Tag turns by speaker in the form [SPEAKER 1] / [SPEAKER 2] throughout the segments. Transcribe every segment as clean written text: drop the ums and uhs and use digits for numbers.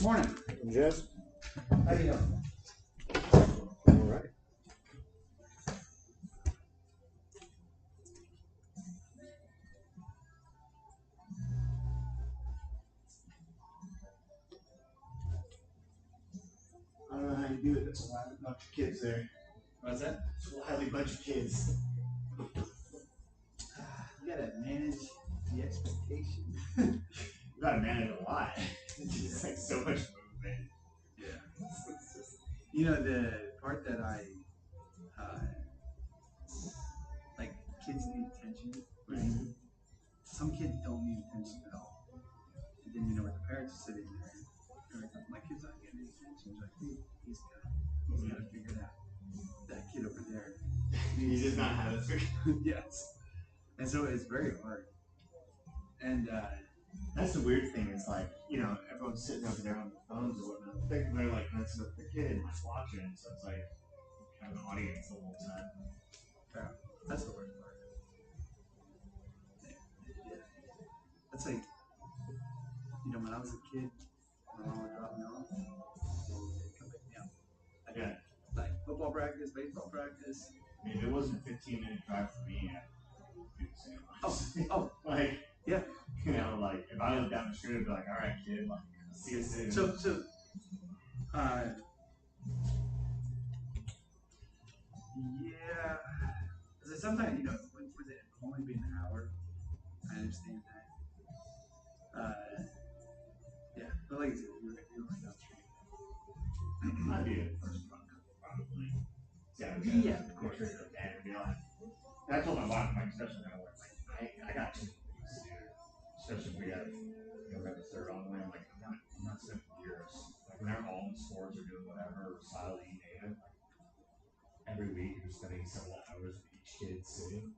[SPEAKER 1] Morning.
[SPEAKER 2] Jeff?
[SPEAKER 1] How you doing?
[SPEAKER 2] All right.
[SPEAKER 3] I don't know how you do it. That's a lively bunch of kids there.
[SPEAKER 1] What's that?
[SPEAKER 3] It's a lively bunch of kids.
[SPEAKER 1] You gotta manage the expectation.
[SPEAKER 3] You gotta manage a lot. It's like so much movement.
[SPEAKER 1] Yeah. You know, the part that I like, kids need attention. Right? Mm-hmm. Some kids don't need attention at all. And then, you know, with the parents sitting there, they're like, my kid's not getting any attention. Like, he's got to figure it out. That kid over there.
[SPEAKER 3] He does not have it figured.
[SPEAKER 1] Yes. And so it's very hard. And
[SPEAKER 3] that's the weird thing. Is like, you know, everyone's sitting over there on their phones or whatnot. They're like messing with the kid and like watching. So it's like kind of an audience the whole time.
[SPEAKER 1] Yeah, that's the worst part. Yeah. That's like, you know, when I was a kid, my mom would drop me off and come pick me up. Like,
[SPEAKER 3] yeah.
[SPEAKER 1] Like football practice, baseball practice.
[SPEAKER 3] I mean, if it wasn't a 15-minute drive for me, I'd do the same.
[SPEAKER 1] Oh,
[SPEAKER 3] like,
[SPEAKER 1] yeah.
[SPEAKER 3] You know, like if I lived down the street, I'd be like, all right, kid, like, see you soon.
[SPEAKER 1] So, yeah. Because sometimes, you know, with it only being an hour, I understand that. Yeah, but like I said, you're right down the street.
[SPEAKER 3] I'd be the first one, probably.
[SPEAKER 1] Yeah, of course.
[SPEAKER 3] And be like, and I told my wife, like, especially now, like, I got two things to do. Especially if we have, you know, we have a third on the way. I'm like, I'm not sitting for years. Like, when they're all in sports or doing whatever, or style, you name it, like, every week you're spending several hours with each kid sitting.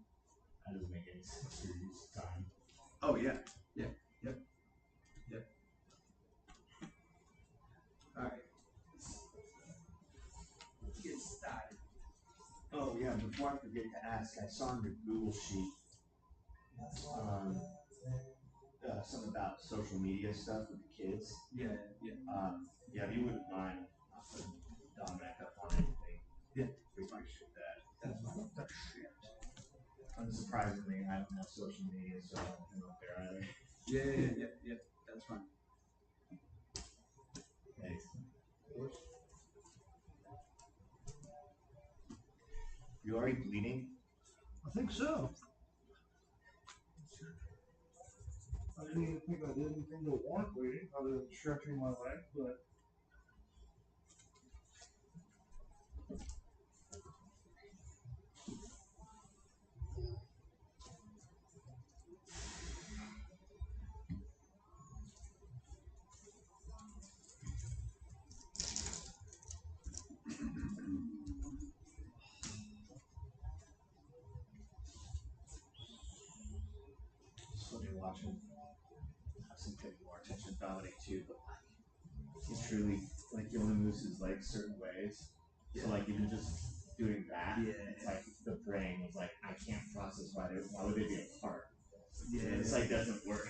[SPEAKER 3] That doesn't make any sense for your use of time.
[SPEAKER 1] Oh, yeah. Yeah. Yep. Yep. All right. Let's get started.
[SPEAKER 3] Oh, yeah, before I forget to ask, I saw on your Google sheet something about social media stuff with the kids.
[SPEAKER 1] Yeah, yeah.
[SPEAKER 3] Yeah, if you wouldn't mind putting Dominic up on anything.
[SPEAKER 1] Yeah.
[SPEAKER 3] We appreciate that.
[SPEAKER 1] That's fine. That's shit.
[SPEAKER 3] Unsurprisingly, I don't have social media, so I don't know up there either.
[SPEAKER 1] Yeah. That's fine.
[SPEAKER 3] Thanks. You already bleeding?
[SPEAKER 2] I think so. I didn't even think I did anything to warrant bleeding other than stretching my leg, but
[SPEAKER 3] It's funny watching. I've seen paying more attention to Dominic too, but like he's truly like he only moves his legs certain ways. Yeah. So like even just doing that, it's like the brain is like I can't process why would they be apart? Yeah, it's like doesn't work.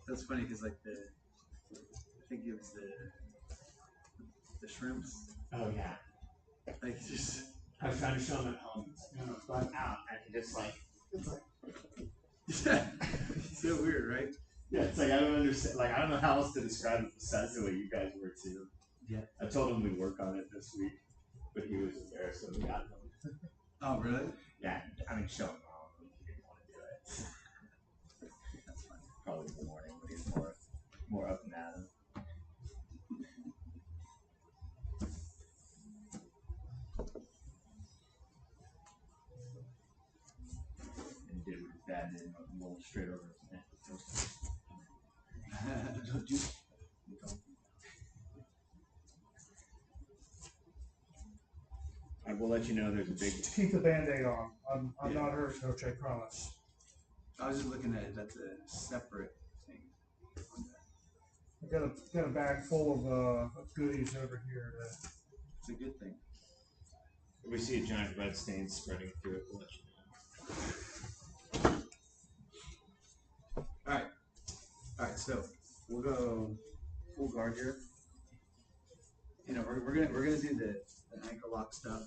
[SPEAKER 1] That's funny because like I think it was the shrimps.
[SPEAKER 3] Oh yeah.
[SPEAKER 1] Like just
[SPEAKER 3] I was trying to show him at home. You know, it's going out. I can just like it's like
[SPEAKER 1] it's so weird, right?
[SPEAKER 3] Yeah, it's like I don't understand. Like I don't know how else to describe it besides the way you guys were too.
[SPEAKER 1] Yeah. I
[SPEAKER 3] told him we'd work on it this week, but he was embarrassed, so we got him.
[SPEAKER 1] Oh really?
[SPEAKER 3] Yeah. I mean, show him how he didn't want to do it.
[SPEAKER 1] That's fine.
[SPEAKER 3] Probably in the morning when he's more up and at him. And did what his dad did, rolled straight over his neck.
[SPEAKER 1] Don't do.
[SPEAKER 3] I will let you know there's a big.
[SPEAKER 2] keep the Band-Aid on. I'm not hurt, Coach, I promise.
[SPEAKER 1] I was just looking at it. That's a separate thing.
[SPEAKER 2] I got a bag full of goodies over here.
[SPEAKER 1] It's a good thing.
[SPEAKER 3] If we see a giant red stain spreading through it, we'll let you know.
[SPEAKER 1] All right. So we'll go full guard here. You know, we're gonna do the ankle lock stuff,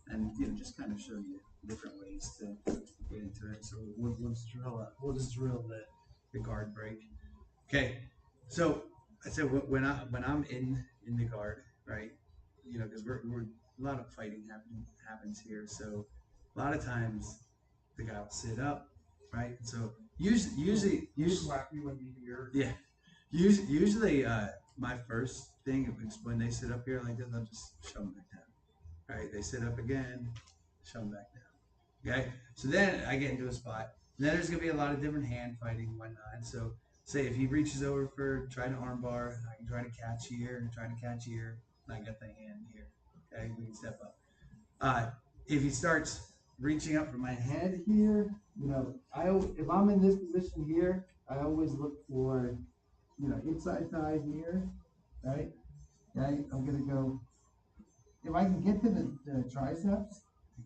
[SPEAKER 1] and you know, just kind of show you different ways to get into it. So we'll just drill the guard break. Okay, so I said when I'm in the guard, right? You know, because we're a lot of fighting happens here. So a lot of times the guy will sit up, right? So usually
[SPEAKER 2] slap you when you hear.
[SPEAKER 1] yeah. Usually, my first thing is when they sit up here like this, I'll just shove them back down. Right? They sit up again, shove them back down. Okay? So then I get into a spot. And then there's going to be a lot of different hand fighting and whatnot. So, say if he reaches over for trying to arm bar, I can try to catch here and try to catch here. And I got the hand here. Okay? We can step up. If he starts reaching up for my head here, you know, if I'm in this position here, I always look for, you know, inside thigh here, right? Okay, I'm gonna go, if I can get to the triceps,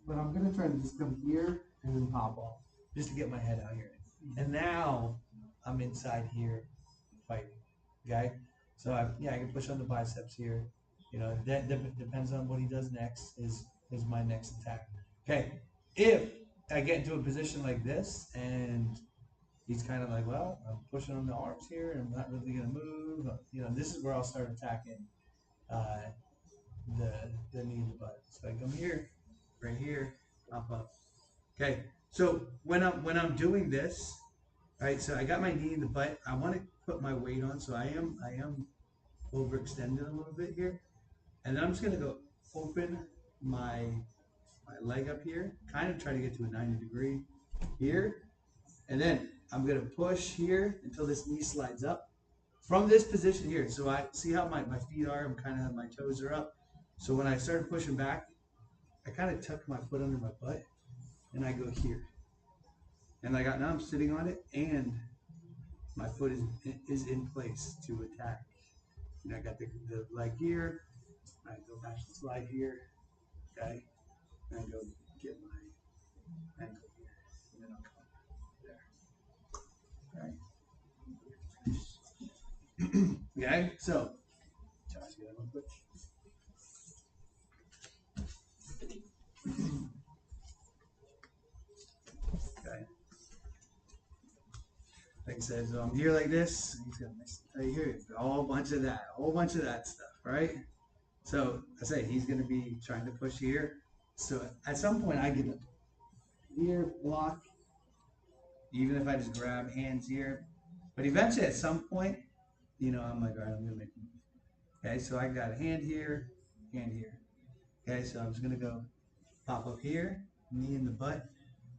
[SPEAKER 1] but I'm gonna try to just come here and then pop off, just to get my head out here. And now I'm inside here fighting, okay? So I can push on the biceps here. You know, that depends on what he does next is my next attack. Okay, if I get into a position like this and he's kind of like, well, I'm pushing on the arms here, and I'm not really gonna move. You know, this is where I'll start attacking the knee and the butt. So I come here, right here, pop up. Okay. So when I'm doing this, right? So I got my knee in the butt. I want to put my weight on, so I am overextended a little bit here, and then I'm just gonna go open my leg up here, kind of try to get to a 90-degree here, and then I'm gonna push here until this knee slides up from this position here. So I see how my feet are. I'm kind of, my toes are up. So when I started pushing back, I kind of tuck my foot under my butt and I go here. And now I'm sitting on it and my foot is in place to attack. And I got the leg here. I go back to slide here. Okay. And I go get my ankle here. And then I'll come there. Okay. Okay, so Josh, get that real quick. Okay. Like I said, so I'm here like this. He's got right here, a whole bunch of that stuff, right? So I say he's gonna be trying to push here. So at some point I get a here block, even if I just grab hands here. But eventually at some point, you know, I'm like, all right, I'm gonna make a move. Okay, so I got a hand here, hand here. Okay, so I'm just gonna go pop up here, knee in the butt.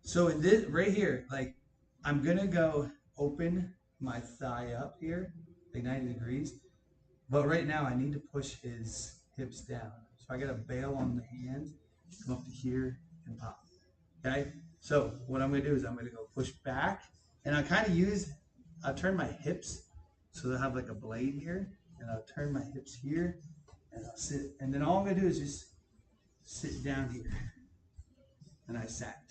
[SPEAKER 1] So in this right here, like I'm gonna go open my thigh up here, like 90 degrees. But right now I need to push his hips down. So I gotta bail on the hand, come up to here and pop. Okay? So what I'm gonna do is I'm gonna go push back and I'll turn my hips so they'll have like a blade here, and I'll turn my hips here and I'll sit, and then all I'm gonna do is just sit down here. And I sat.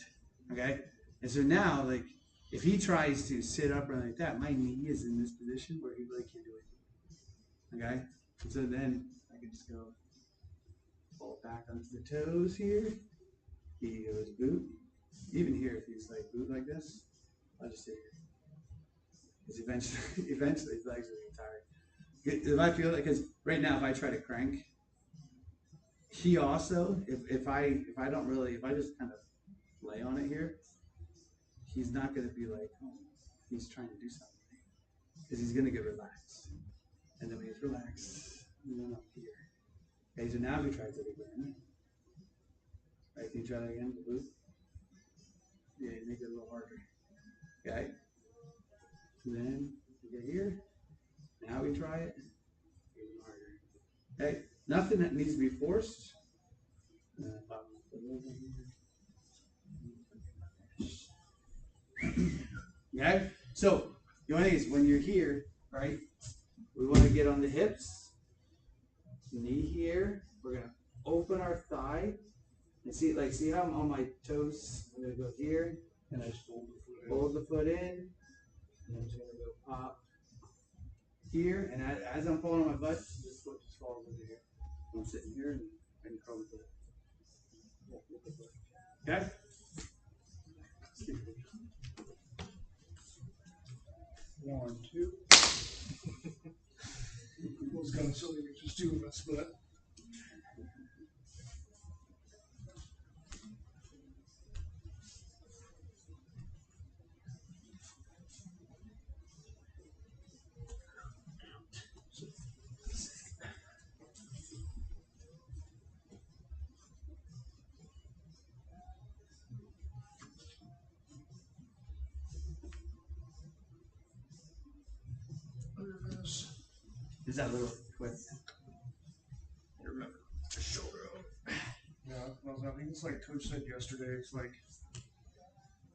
[SPEAKER 1] Okay? And so now, like, if he tries to sit up or like that, my knee is in this position where he really can't do it. Okay? And so then I can just go fall back onto the toes here. He goes boot. Even here, if he's like boot like this, I'll just sit here. Because eventually his legs are getting tired. If I feel like, because right now if I try to crank, he also, if I just kind of lay on it here, he's not going to be like, oh, he's trying to do something. Because he's going to get relaxed. And then when he's relaxed, and then up here. Okay, so now if he tries it again. Right, can you try that again, the boot? Yeah, make it a little harder. Okay? And then we get here. Now we try it. Even harder. Okay? Nothing that needs to be forced. Okay? So, the only thing is when you're here, right, we want to get on the hips, knee here. We're going to open our thigh. And see how I'm on my toes? I'm going to go here, and I just fold the foot in. And I'm just going to go pop, here, and as I'm falling on my butt, this foot just falls over here. I'm sitting here and curl the foot. Okay?
[SPEAKER 2] One, two. It was kind of silly to just do a split.
[SPEAKER 1] Is that little twist? I remember the shoulder over.
[SPEAKER 2] Yeah, I think it's like Coach said yesterday. It's like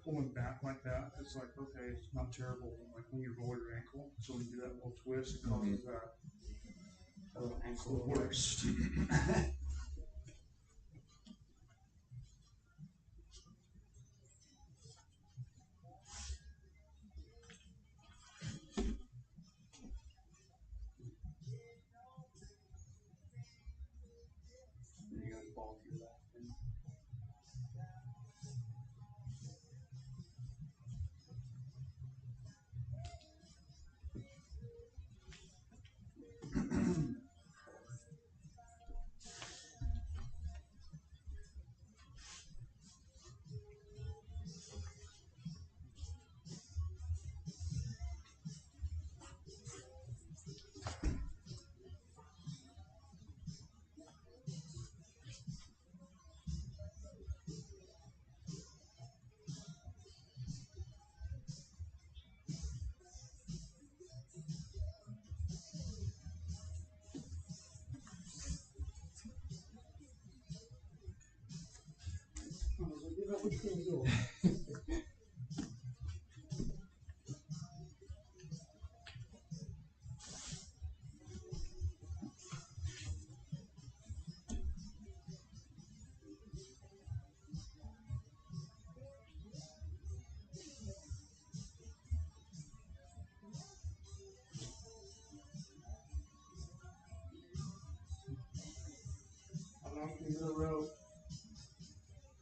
[SPEAKER 2] pulling back like that. It's like, okay, it's not terrible. Like when you roll your ankle, so when you do that little twist, it causes that
[SPEAKER 1] little ankle
[SPEAKER 2] worst.
[SPEAKER 1] You gotta fall through that.
[SPEAKER 2] What you gonna do? I'm not gonna the rope.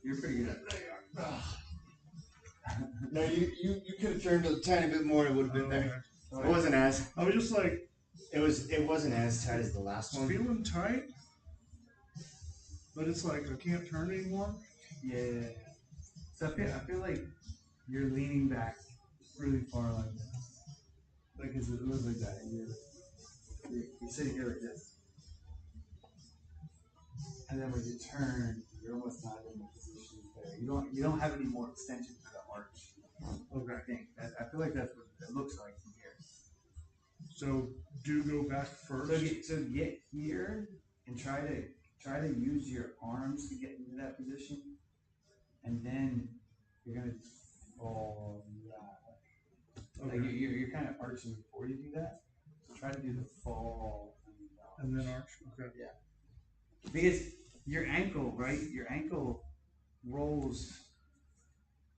[SPEAKER 1] You're pretty good.
[SPEAKER 4] No, you could have turned a tiny bit more. It would have been there. It wasn't as.
[SPEAKER 2] I was just like,
[SPEAKER 4] It wasn't as tight as the last one.
[SPEAKER 2] feeling tight, but it's like I can't turn anymore.
[SPEAKER 1] Yeah. So I feel like you're leaning back really far like this. Like it looks like that. And you're sitting here like this. And then when you turn, you're almost not in the position there. You don't have any more extension to the arch.
[SPEAKER 2] Okay.
[SPEAKER 1] I think. I feel like that's what it looks like from here.
[SPEAKER 2] So do go back first.
[SPEAKER 1] So get here and try to use your arms to get into that position, and then you're gonna fall that way.
[SPEAKER 2] Okay.
[SPEAKER 1] Like you're kind of arching before you do that. So try to do the fall
[SPEAKER 2] And then arch. Okay.
[SPEAKER 1] Yeah. Because your ankle, right? Your ankle rolls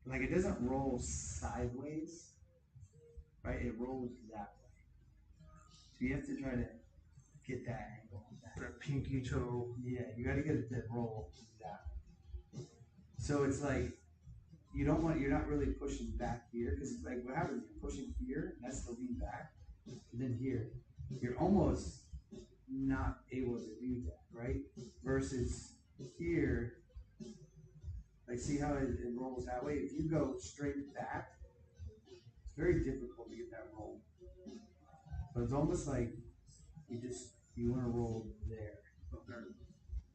[SPEAKER 1] like it doesn't roll sideways, right? It rolls that way. So you have to try to get that angle.
[SPEAKER 2] That pinky toe.
[SPEAKER 1] Yeah, you got to get it to roll that way. So it's like you're not really pushing back here because like what happens? You're pushing here, and that's the lean back, and then here, you're almost not able to do that, right? Versus here, like see how it rolls that way? If you go straight back, it's very difficult to get that roll. So it's almost like you want to roll there,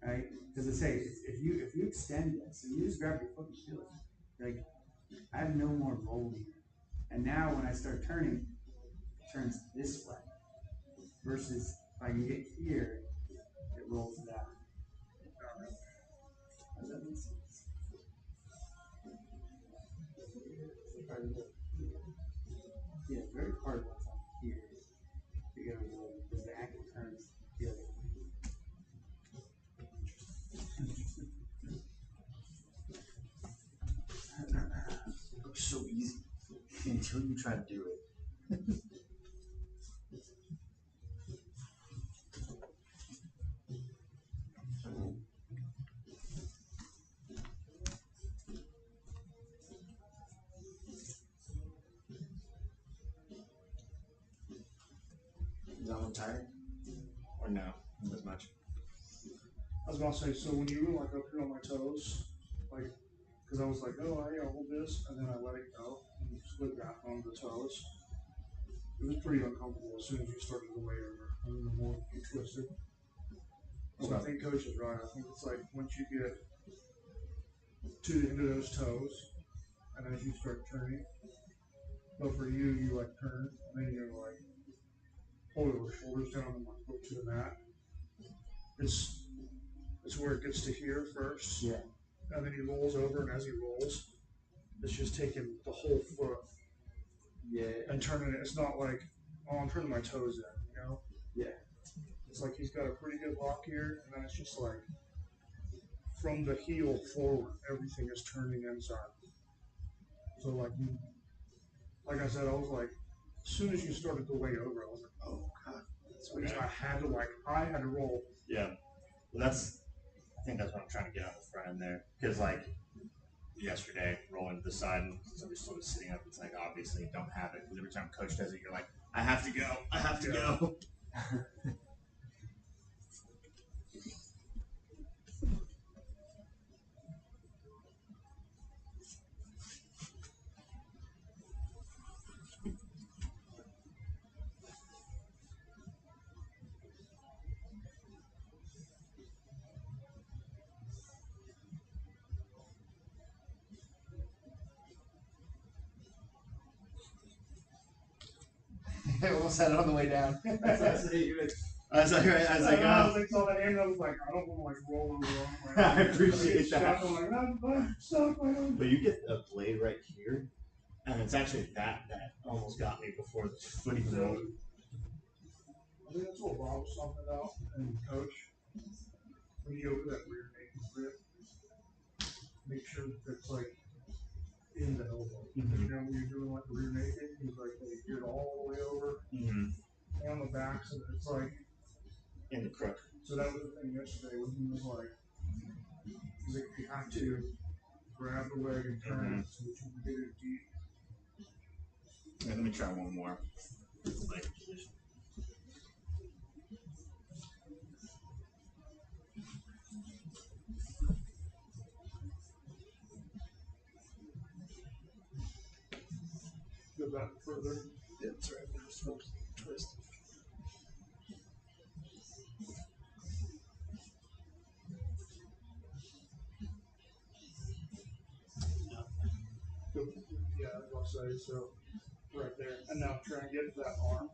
[SPEAKER 1] right? Because I say if you extend this, so you just grab your foot and feel it. Like I have no more roll here, and now when I start turning, it turns this way. Versus if I can get here, it rolls that. Does that make sense? Yeah, it's very hard once I'm here. You gotta roll because the ankle turns the other way.
[SPEAKER 4] It looks so easy until you try to do it.
[SPEAKER 3] Is that one tired? Or no? Not as much.
[SPEAKER 2] I was gonna say, so when you were like up here on my toes, like, because I was like, oh, hey, I'll hold this, and then I let it go and slid back on the toes. It was pretty uncomfortable as soon as you started to lay over, and the more you twisted. So I think Coach is right. I think it's like once you get to the end of those toes, and as you start turning, but for you, you like turn, and then you're like hold your shoulders down and like look to the mat. It's where it gets to here first.
[SPEAKER 4] Yeah.
[SPEAKER 2] And then he rolls over, and as he rolls, it's just taking the whole foot.
[SPEAKER 4] Yeah.
[SPEAKER 2] And turning it. It's not like, oh, I'm turning my toes in, you know?
[SPEAKER 4] Yeah.
[SPEAKER 2] It's like he's got a pretty good lock here, and then it's just like from the heel forward, everything is turning inside. So like I said, I was like, as soon as you started to weigh over, I was like, oh god, that's weird. I had to roll.
[SPEAKER 3] Yeah. Well, I think that's what I'm trying to get on the front end there. Because, like, yesterday, rolling to the side, and somebody sort of sitting up, it's like, obviously, you don't have it. Because every time Coach does it, you're like, I have to go.
[SPEAKER 4] I almost had it on the way down.
[SPEAKER 3] I was like,
[SPEAKER 2] I was like, saw that end, I was like, I don't want to like roll over.
[SPEAKER 3] I appreciate that.
[SPEAKER 2] I'm like, I'm stuck.
[SPEAKER 3] But you get a blade right here, and it's actually that almost got me before the foot even rolled.
[SPEAKER 2] I think that's what Bob was talking about, and Coach, when you open that rear naked grip, make sure that it's like in the elbow.
[SPEAKER 3] Mm-hmm.
[SPEAKER 2] You know, when you're doing like the rear naked, he's like, they get it all the way over,
[SPEAKER 3] Mm-hmm.
[SPEAKER 2] and on the back, so that it's like
[SPEAKER 3] In the crook.
[SPEAKER 2] So that was the thing yesterday when he was like, you have to grab the leg and turn it so that you can get it deep.
[SPEAKER 3] Yeah, let me try one more. Leg position.
[SPEAKER 2] Go back further.
[SPEAKER 1] Yeah, that's right. There's supposed to twist.
[SPEAKER 2] Yeah, I'll say so. Right there. And now try and get that arm.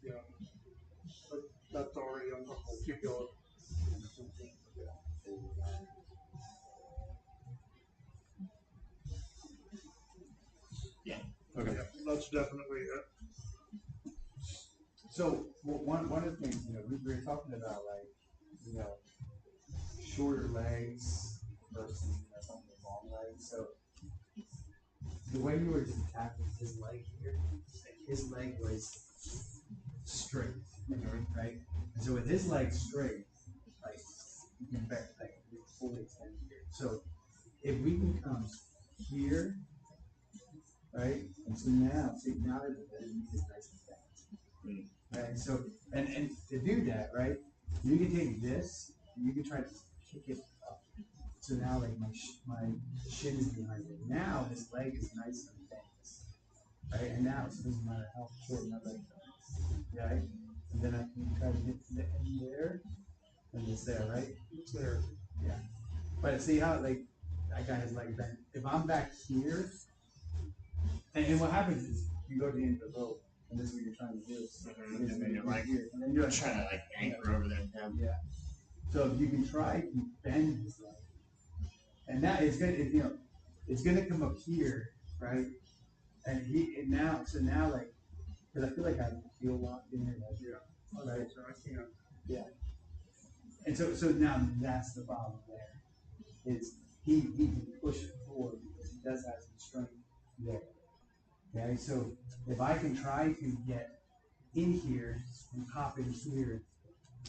[SPEAKER 2] Yeah. But that's already uncomfortable. Keep going.
[SPEAKER 3] Yeah. Okay.
[SPEAKER 2] Yeah, that's definitely it.
[SPEAKER 4] So one of the things, we were talking about, like, shorter legs versus some of the long legs. So the way you were just attacking his leg here, like his leg was straight, right? And so with his leg straight, like you can back like fully extend here. So if we can come here, right? And so now that the knee is nice and bent, right? So and to do that, right? You can take this, and you can try to kick it up. So now, like my shin is behind it. Now his leg is nice and bent, right? And now it doesn't matter how short my leg is, right? And then I can try to get to the end there, and it's there, right?
[SPEAKER 2] It's there.
[SPEAKER 4] Yeah. But see how like I got his leg bent. If I'm back here, and what happens is you go to the end of the rope, and this is what you're trying to do.
[SPEAKER 3] And then you're like,
[SPEAKER 4] here, and then you're
[SPEAKER 3] trying to like anchor over there.
[SPEAKER 4] Yeah. So if you can try to bend his leg, and that is good. It's gonna come up here, right? And now like, because I feel like I have the heel locked in here, like,
[SPEAKER 2] Yeah.
[SPEAKER 4] right?
[SPEAKER 2] So I can't.
[SPEAKER 4] Yeah. And so now that's the problem there. Is he can push it forward because he does have some strength there. Okay, so if I can try to get in here and pop in here,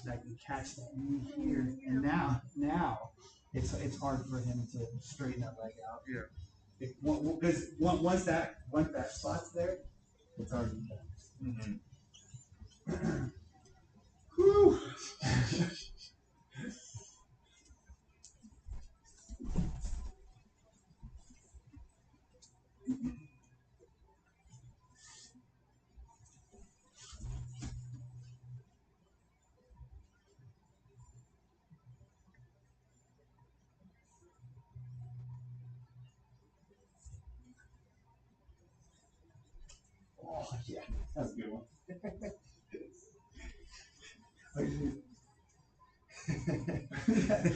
[SPEAKER 4] I can catch that knee here, and now it's hard for him to straighten that leg out.
[SPEAKER 2] Yeah.
[SPEAKER 4] Because once that spot's there, it's already done.
[SPEAKER 3] Mm-hmm.
[SPEAKER 4] Oh yeah, that's a good one.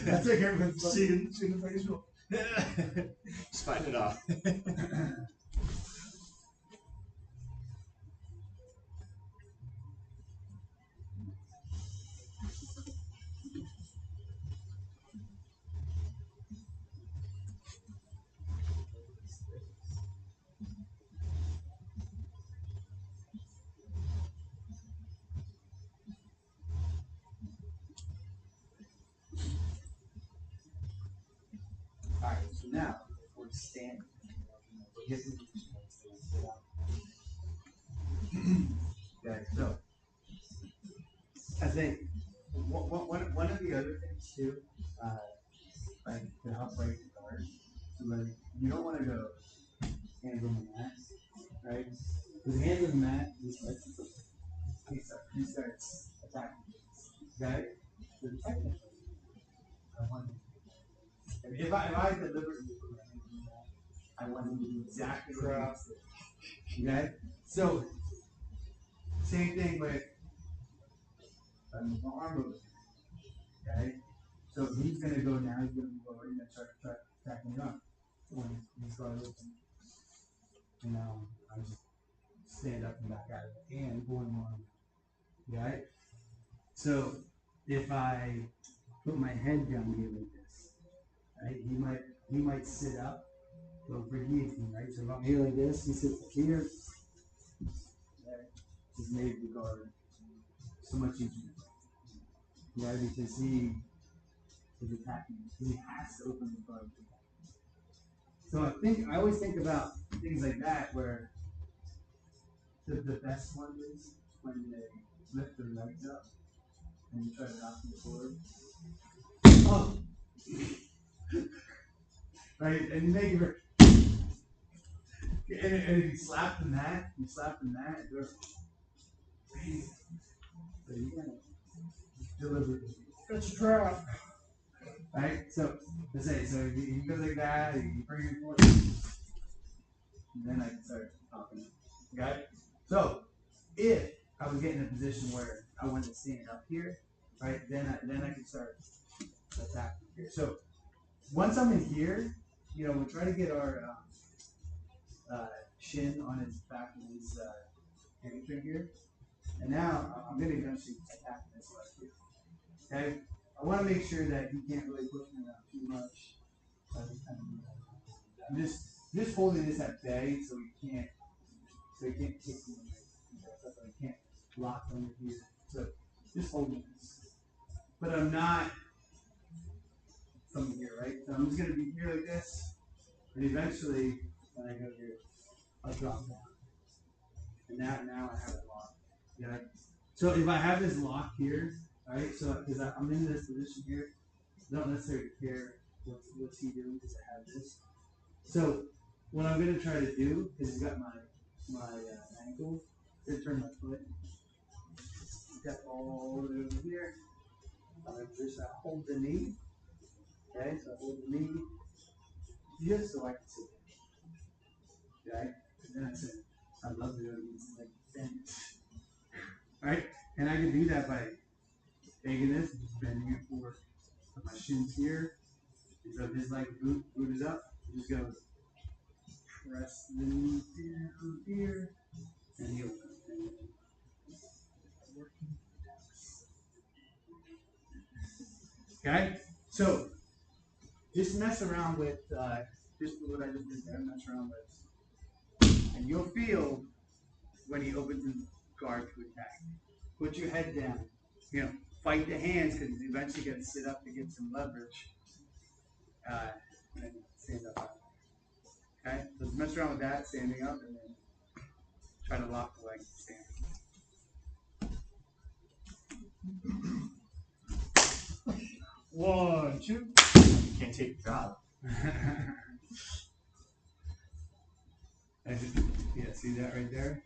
[SPEAKER 4] That's like everyone's
[SPEAKER 2] See the face.
[SPEAKER 3] Just fight it off.
[SPEAKER 4] Alright, so now we're standing. We're getting to sit up. Okay, so I think one of the other things too, like to help break the guard, so like you don't want to go hands on the mat, right? Because hands on the mat, he starts attacking. Okay? So technically, I want if I deliberately put my hands on the mat, I want him to do exactly what I said. Okay? So same thing with my arm movement. Okay? So he's gonna go now, he's gonna move over, he's gonna start attacking the arm. When he's guard open. And I just stand up and back out of it and going on. Okay? So if I put my head down here like this, right? He might sit up, go for guillotine, right? So if I'm here like this, he sits up here. Okay? He's made the guard so much easier. Yeah, because he is attacking. He has to open the guard. So I always think about things like that where the best one is when they lift their legs up and you try to knock them forward. Oh! Right? And you make it. And if you slap the mat, they're crazy. So you gotta deliberately.
[SPEAKER 2] It's a trap.
[SPEAKER 4] Right? So let's say, so you go like that, you bring it forward. And then I can start talking. Okay? So if I was getting in a position where I wanted to stand up here, right, then I can start attacking here. So once I'm in here, we try to get our shin on his back of his hamstring here. And now I'm going to eventually attack this left here. Okay? I want to make sure that he can't really push me around too much. I'm just holding this at bay so he can't kick me. So I can't lock under here. So just holding this. But I'm not from here, right? So I'm just going to be here like this. And eventually, when I go here, I'll drop down. And now I have it locked. Yeah. So if I have this lock here, right? So because I'm in this position here, I don't necessarily care what's he doing because I have this. So what I'm going to try to do is he's got my ankle. I'm going to turn my foot. Step all the way over here. I'm going to just hold the knee. Okay, so I hold the knee just so I can sit there. Okay, and then I said, I love to do these like bend. Right, and I can do that by taking this, just bending it forward. Put my shins here. So if his leg boot is up, just go press the knee down here, and he'll okay, so just mess around with just what I just did there. Mess around with, and you'll feel when he opens his guard to attack. Put your head down. Fight the hands because you eventually got to sit up to get some leverage. And stand up. Okay, so mess around with that, standing up, and then try to lock the legs standing.
[SPEAKER 2] 1, 2.
[SPEAKER 3] Can't take a job.
[SPEAKER 4] Yeah, see that right there?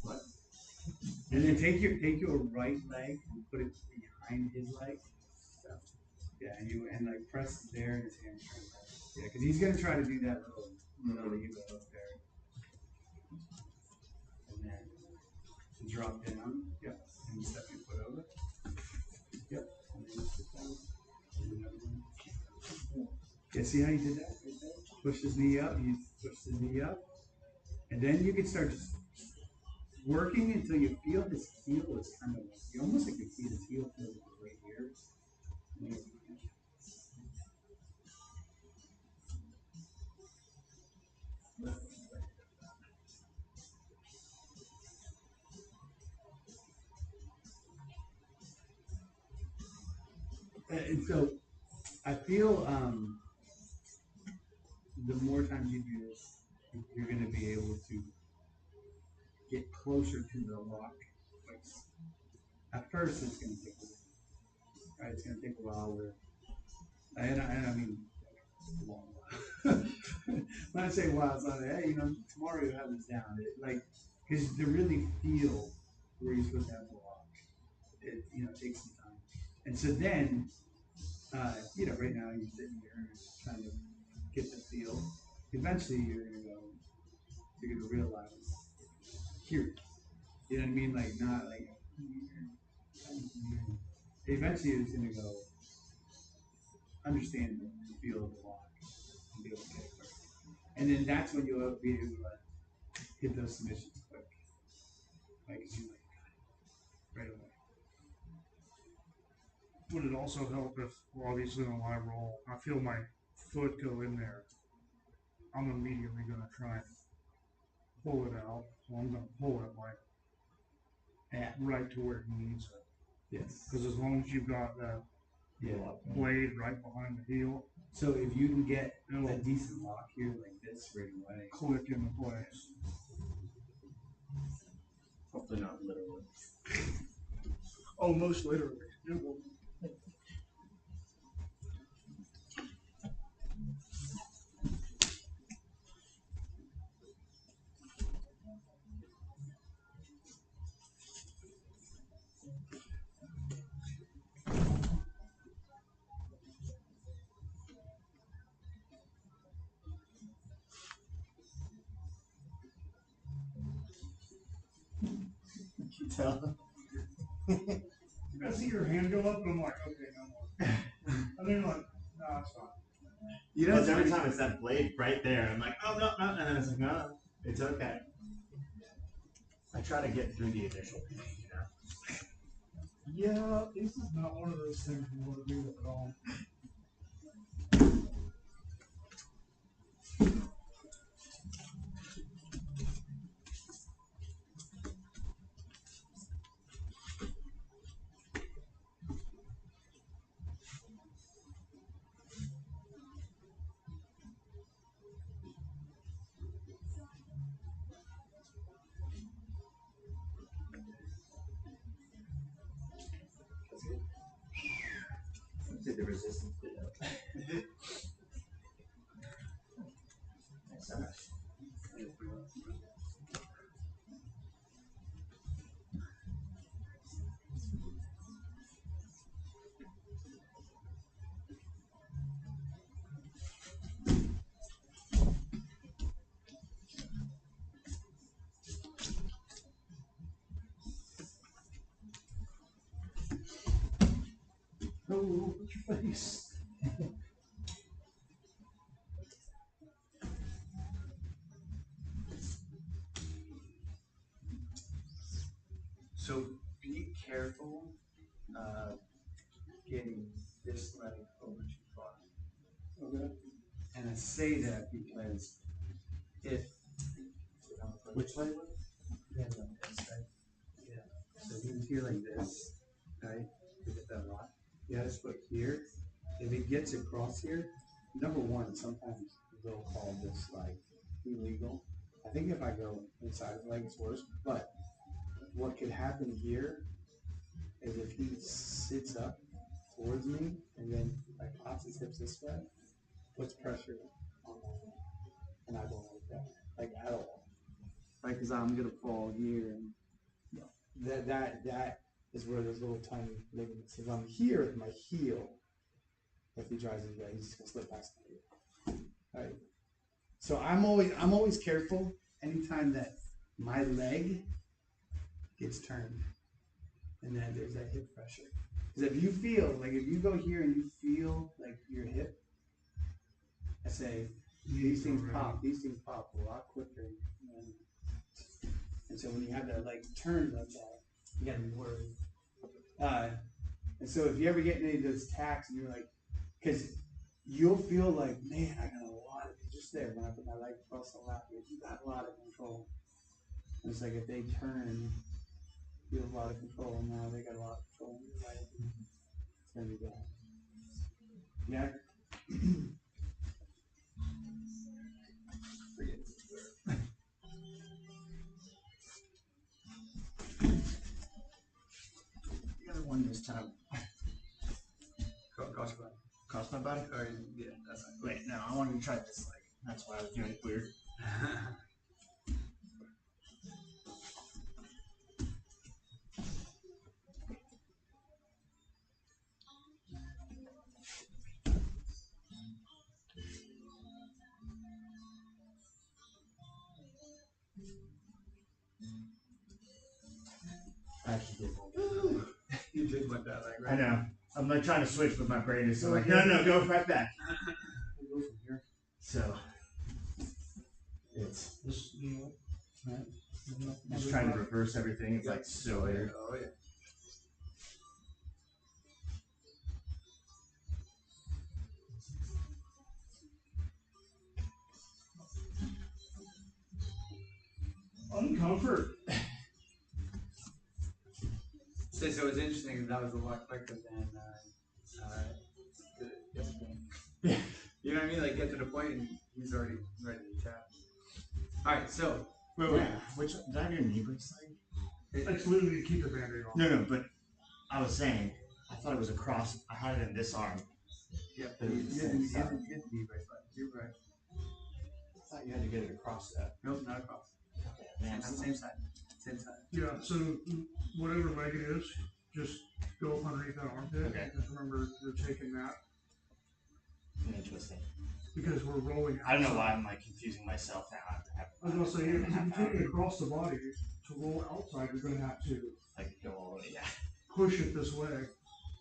[SPEAKER 4] What? And then take your right leg and put it behind his leg. So, yeah, and like press there in his hamstring. Yeah, because he's gonna try to do that little you go up there, and then drop down. Yep, and step your foot over. Yep, and then sit down. And another one. Yeah, see how you did that right there? Push his knee up. You push his knee up, and then you can start just working until you feel his heel is kind of. You almost like you see his heel feel right here. And so I feel the more times you do this, you're going to be able to get closer to the lock place. At first, it's going to take a while. Right? It's going to take a while. And I mean, a long while. When I say while, it's not hey, tomorrow you'll have this down. Because to really feel where you're supposed to have the lock, it takes some time. And so then, right now you're sitting here trying to get the feel. Eventually, you're gonna realize here. You know what I mean? Like not like. Eventually, it's gonna go. Understand the feel of the lock and be able to get it quick. And then that's when you'll be able to hit those submissions quick. Like you right away.
[SPEAKER 2] Would it also help if, well, obviously on live roll, I feel my foot go in there? I'm immediately going to try and pull it out. So I'm going to pull it right to where he needs it.
[SPEAKER 4] Yes.
[SPEAKER 2] Because as long as you've got that blade right behind the heel.
[SPEAKER 4] So if you can get a decent lock here like this right away.
[SPEAKER 2] Click into place.
[SPEAKER 3] Hopefully not literally.
[SPEAKER 2] Oh, most literally.
[SPEAKER 3] Tell.
[SPEAKER 2] I see your hand go up, and I'm like, okay, no more. And then like, no, it's fine.
[SPEAKER 3] But every time it's that blade right there, I'm like, oh no, no, and then it's like, no, it's okay. I try to get through the initial pain,
[SPEAKER 2] Yeah, this is not one of those things you want to do at all.
[SPEAKER 3] Did the resistance bit up. Nice.
[SPEAKER 2] Oh, what's your face?
[SPEAKER 4] So be careful getting this leg over too far.
[SPEAKER 2] Okay.
[SPEAKER 4] And I say that because if
[SPEAKER 3] Which way?
[SPEAKER 4] yeah, like this, right? Yeah. So he was here like this, right? To get that lock. You got his foot here. If it gets across here, number one, sometimes they'll call this like illegal. I think if I go inside his leg, it's worse. But what could happen here is if he sits up towards me and then like pops his hips this way, puts pressure on my leg. And I don't like that, like at all. Right, because I'm gonna fall here, and that is where those little tiny ligaments. If I'm here with my heel, if he tries his way, he's just gonna slip past the heel.
[SPEAKER 5] So I'm always careful anytime that my leg gets turned and then there's that hip pressure. Because if you go here and you feel like your hip, I say these things pop a lot quicker. And so when you have that leg turned like that, you gotta be worried. And so if you ever get any of those attacks and you're like, because you'll feel like, man, I got a lot of, just there when I put my leg across the lap, you got a lot of control. And it's like if they turn, you have a lot of control, and now they got a lot of control in your leg. It's gonna be bad. Yeah. Forget it.
[SPEAKER 3] The other one this time
[SPEAKER 1] Cross
[SPEAKER 3] my body.
[SPEAKER 1] Or yeah, that's right.
[SPEAKER 3] Wait, no, I wanted to try this leg. That's why I was doing it weird. I actually did both.
[SPEAKER 1] You did like that, like, right?
[SPEAKER 3] I know. I'm like trying to switch, but my brain is like, no, go right back.
[SPEAKER 5] We'll go from here.
[SPEAKER 3] So it's
[SPEAKER 5] Just, right?
[SPEAKER 3] just trying to reverse everything. It's like so weird.
[SPEAKER 1] Oh yeah.
[SPEAKER 2] Uncomfort.
[SPEAKER 1] So it's interesting that was a lot quicker than yesterday.
[SPEAKER 3] Yeah.
[SPEAKER 1] You know what I mean? Like get to the point and he's already ready to chat. All right, so
[SPEAKER 3] Wait. Which did I do a knee brace leg?
[SPEAKER 2] It's literally to keep the band-aid on.
[SPEAKER 3] No, but I was saying I thought it was across. I had it in this arm.
[SPEAKER 1] yeah,
[SPEAKER 3] But
[SPEAKER 1] you
[SPEAKER 3] it's the
[SPEAKER 1] didn't
[SPEAKER 3] same side.
[SPEAKER 1] get the bracelet. You're right.
[SPEAKER 3] I thought you had to get it across that.
[SPEAKER 1] Nope, not across.
[SPEAKER 3] Okay, man.
[SPEAKER 1] Same side. Same side.
[SPEAKER 2] Yeah, so whatever leg it is, just go up underneath that armpit.
[SPEAKER 3] Okay.
[SPEAKER 2] Just remember you're taking that
[SPEAKER 3] And then twisting.
[SPEAKER 2] because we're rolling.
[SPEAKER 3] I don't know why I'm like confusing myself now. I have to have.
[SPEAKER 2] I was gonna say, if you take it across the body to roll outside, you're gonna have to
[SPEAKER 3] like go all the way. Yeah.
[SPEAKER 2] push it this way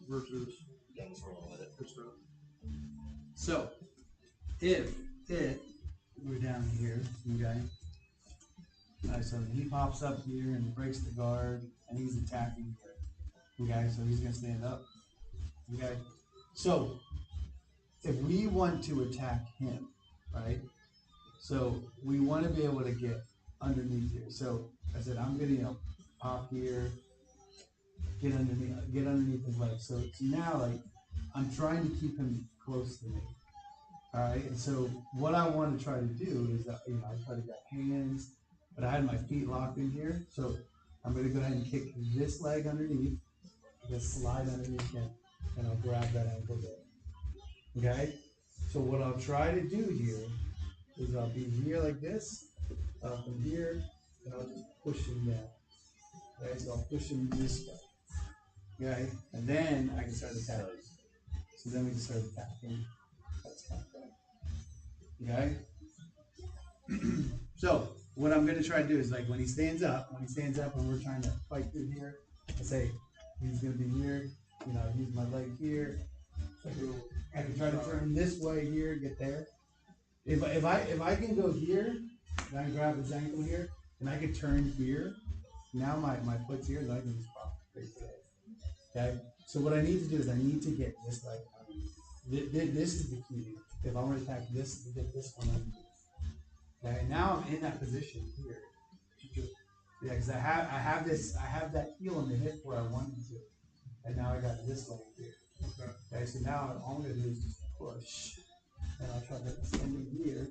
[SPEAKER 2] versus
[SPEAKER 3] Guns rolling with it.
[SPEAKER 2] this way.
[SPEAKER 5] So, if we're down here, okay. So he pops up here and breaks the guard, and he's attacking here. Okay, so he's gonna stand up. Okay, so if we want to attack him, right? So we want to be able to get underneath here. So I said I'm gonna pop here, get underneath his leg. So now like I'm trying to keep him close to me. All right, and so what I want to try to do is I try to get hands, but I had my feet locked in here. So I'm gonna go ahead and kick this leg underneath, just slide underneath him, and I'll grab that ankle there. Okay, so what I'll try to do here is I'll be here like this, up in here, and I'll just push him down. Okay, so I'll push him this way. Okay, and then I can start attacking. So then we can start attacking. That's kind of fun. Okay. So what I'm gonna try to do is like when he stands up and we're trying to fight through here, I say he's gonna be here. I use my leg here. I can try to turn this way here, get there. If I can go here, and I grab his ankle here, and I can turn here. Now my foot's here, and I can just pop right there. Okay. So what I need to do is I need to get this leg out. This is the key. If I'm going to attack this, to get this one underneath. Okay. Now I'm in that position here. Yeah, because I have that heel in the hip where I wanted to, and now I got this leg here. Okay. So now all I'm going to do is just push, and I'll try to extend it here,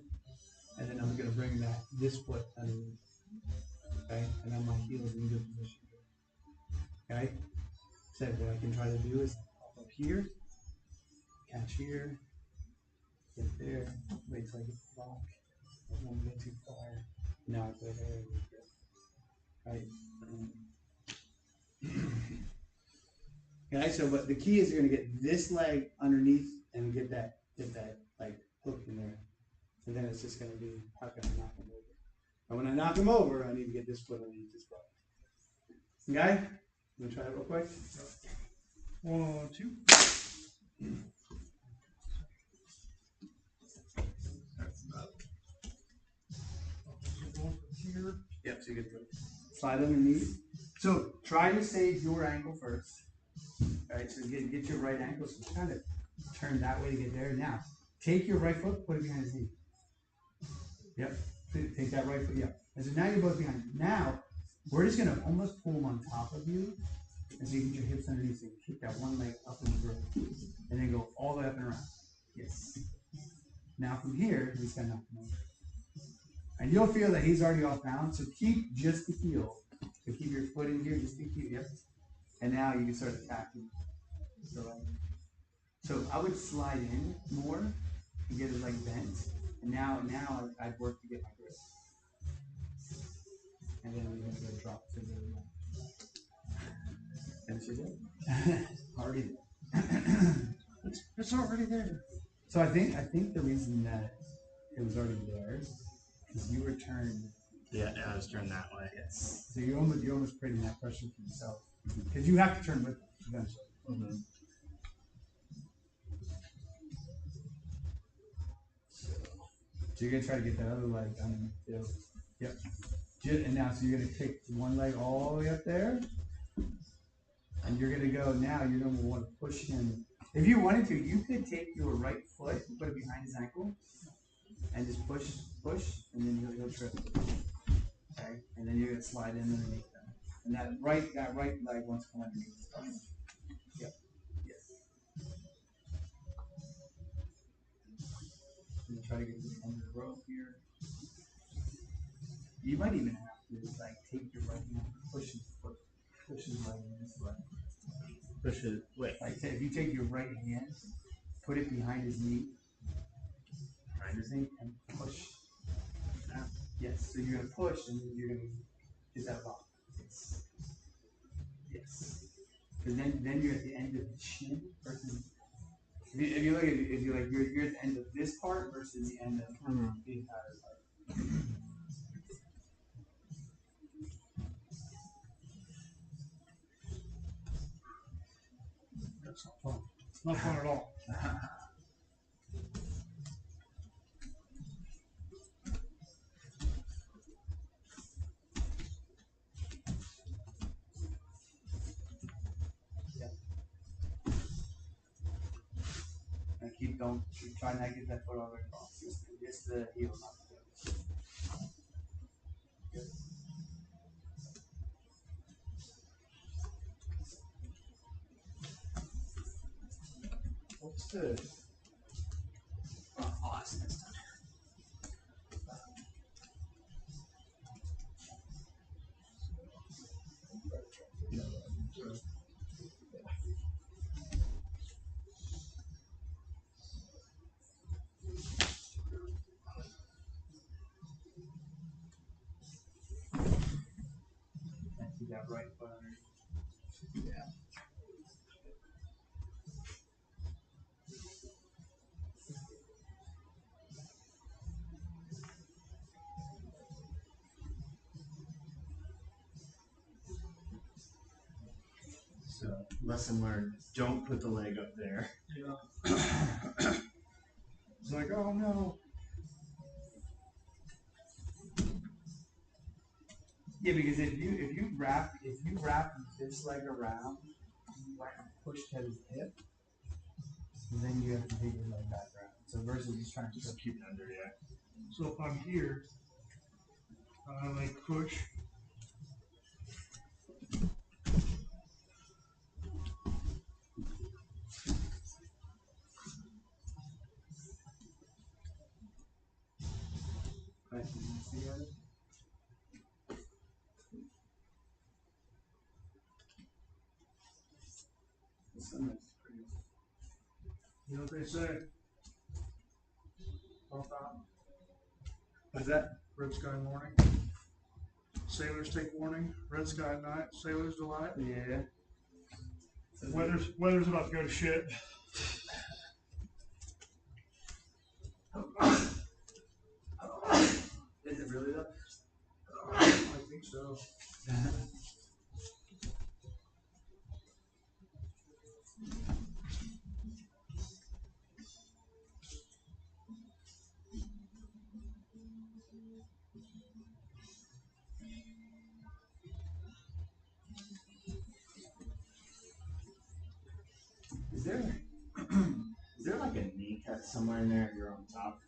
[SPEAKER 5] and then I'm going to bring this foot underneath. Okay. And then my heel is in a good position here. Okay. So what I can try to do is up here, catch here, get there, wait till I get the block. I don't want to get too far. Now I go there and go. Right. Okay, so but the key is you're gonna get this leg underneath and get that like hook in there. And then it's just going to be, how can I knock him over? And when I knock him over, I need to get this foot underneath his butt. Okay? You want to try it real quick?
[SPEAKER 2] 1, 2. Here.
[SPEAKER 5] Yep, so you get to slide underneath. So try to save your ankle first. Alright, so get your right ankle, so kind of turn that way to get there. Now, take your right foot, put it behind his knee. Yep, take that right foot, yep. And so now you're both behind. Now, we're just going to almost pull him on top of you. And so you get your hips underneath, so you kick that one leg up in the rope. And then go all the way up and around. Yes. Now from here, we just got to knock him over. And you'll feel that he's already off balance, so keep just the heel. So keep your foot in here, just the heel, yep. And now you can start attacking. So I would slide in more and get his leg bent. And now I'd work to get my grip. And then we're going to go drop to the mat. And so good. Already there.
[SPEAKER 2] It's already there.
[SPEAKER 5] So I think the reason that it was already there is you were turned.
[SPEAKER 3] Yeah, I was turned that way.
[SPEAKER 5] Yes. So you're almost creating that pressure for yourself because you have to turn with it eventually.
[SPEAKER 3] Mm-hmm.
[SPEAKER 5] So you're gonna try to get that other leg underneath too. Yep. And now, so you're gonna kick one leg all the way up there, and you're gonna go. Now you're gonna want to push him. If you wanted to, you could take your right foot and put it behind his ankle, and just push, and then he'll trip. Okay, and then you're gonna slide in underneath them, and that right leg wants to come underneath his body. Yep. Yes. And try to get to the end of the rope here. You might even have to like take your right hand, push his foot, push his leg in this way.
[SPEAKER 3] Push it. Wait.
[SPEAKER 5] Like if you take your right hand, put it behind his knee, and push. Yes. So you're gonna push, and then you're gonna get that lock. Yes. Yes. Because then you're at the end of the chin versus. If you look at it, you're at the end of this part versus the end of the entire part.
[SPEAKER 2] That's not fun. It's not fun at all.
[SPEAKER 5] And keep trying not to get that foot all the way across. Just the heel, not the toe. Good.
[SPEAKER 3] What's the
[SPEAKER 5] Awesome. That's done. Keep that right foot underneath. Yeah.
[SPEAKER 3] So lesson learned: don't put the leg up there.
[SPEAKER 2] Yeah. It's like, oh no.
[SPEAKER 5] Yeah, because if you wrap this leg around and push to his hip, then you have to take your leg back around. So versus just trying to
[SPEAKER 3] Just keep it under, yeah.
[SPEAKER 2] So if I'm here, I like push. You know what they say? Off out.
[SPEAKER 5] What's that?
[SPEAKER 2] Red sky morning. Sailors take warning. Red sky at night. Sailors delight.
[SPEAKER 5] Yeah.
[SPEAKER 2] Weather's about to go to shit.
[SPEAKER 5] really though?
[SPEAKER 2] I think so.
[SPEAKER 3] Is there like a knee cut somewhere in there if you're on top?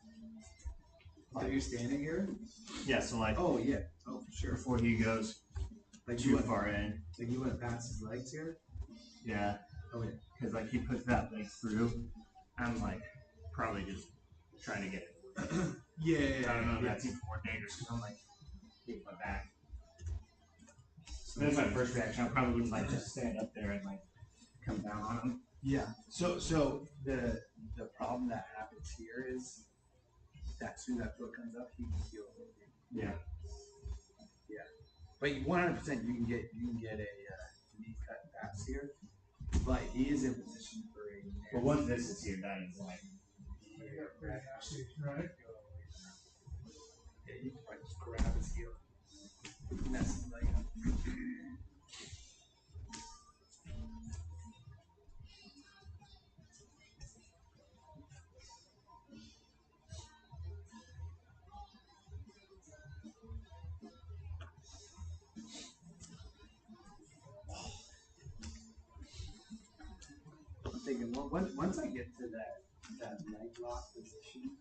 [SPEAKER 5] So you're standing here?
[SPEAKER 3] Yeah, so like
[SPEAKER 5] Oh yeah. Oh for sure.
[SPEAKER 3] before he goes
[SPEAKER 5] Like
[SPEAKER 3] too
[SPEAKER 5] you want,
[SPEAKER 3] far in.
[SPEAKER 5] like you want to pass his legs here?
[SPEAKER 3] Yeah.
[SPEAKER 5] Oh yeah.
[SPEAKER 3] Because like he puts that leg through. I'm like probably just trying to get it.
[SPEAKER 5] Yeah.
[SPEAKER 3] I don't know if that's even more dangerous because I'm like hitting my back. So that's my first reaction. I probably wouldn't like just stand up there and like come down on him.
[SPEAKER 5] Yeah. So the problem that happens here is that as soon as that foot comes up, he can feel it.
[SPEAKER 3] Yeah.
[SPEAKER 5] Yeah. But 100% you can get a knee cut pass here, but he is in position for a.
[SPEAKER 3] But once this is here, that is like
[SPEAKER 2] Right?
[SPEAKER 5] Yeah, you can probably just grab his heel. Mess his leg up. I'm thinking, well, once I get to that leg lock position,